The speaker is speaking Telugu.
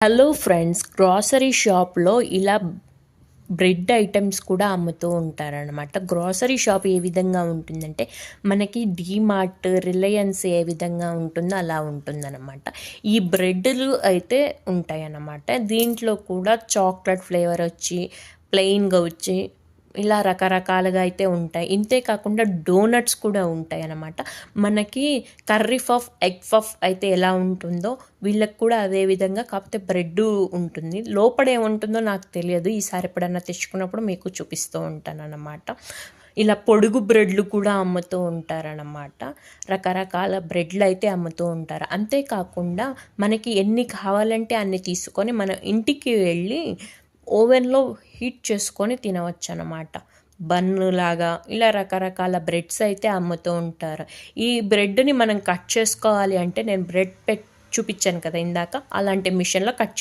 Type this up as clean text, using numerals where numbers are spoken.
హలో ఫ్రెండ్స్, గ్రాసరీ షాప్లో ఇలా బ్రెడ్ ఐటమ్స్ కూడా అమ్ముతూ ఉంటారనమాట. గ్రాసరీ షాప్ ఏ విధంగా ఉంటుందంటే మనకి డీమార్ట్, రిలయన్స్ ఏ విధంగా ఉంటుందో అలా ఉంటుందన్నమాట. ఈ బ్రెడ్లు అయితే ఉంటాయన్నమాట. దీంట్లో కూడా చాక్లెట్ ఫ్లేవర్ వచ్చి, ప్లెయిన్గా వచ్చి, ఇలా రకరకాలుగా అయితే ఉంటాయి. ఇంతే కాకుండా డోనట్స్ కూడా ఉంటాయి అన్నమాట. మనకి కర్రీ పఫ్, ఎగ్ పఫ్ అయితే ఎలా ఉంటుందో వీళ్ళకి కూడా అదే విధంగా, కాకపోతే బ్రెడ్ ఉంటుంది. లోపల ఏముంటుందో నాకు తెలియదు. ఈసారి ఎప్పుడన్నా తెచ్చుకున్నప్పుడు మీకు చూపిస్తూ ఉంటానన్నమాట. ఇలా పొడుగు బ్రెడ్లు కూడా అమ్ముతూ ఉంటారన్నమాట. రకరకాల బ్రెడ్లు అయితే అమ్ముతూ ఉంటారు. అంతేకాకుండా మనకి ఎన్ని కావాలంటే అన్ని తీసుకొని మన ఇంటికి వెళ్ళి ఓవెన్లో హీట్ చేసుకొని తినవచ్చు అన్నమాట. బన్నులాగా ఇలా రకరకాల బ్రెడ్స్ అయితే అమ్ముతూ ఉంటారు. ఈ బ్రెడ్ని మనం కట్ చేసుకోవాలి అంటే నేను బ్రెడ్ చూపించాను కదా ఇందాక, అలాంటి మిషన్లో కట్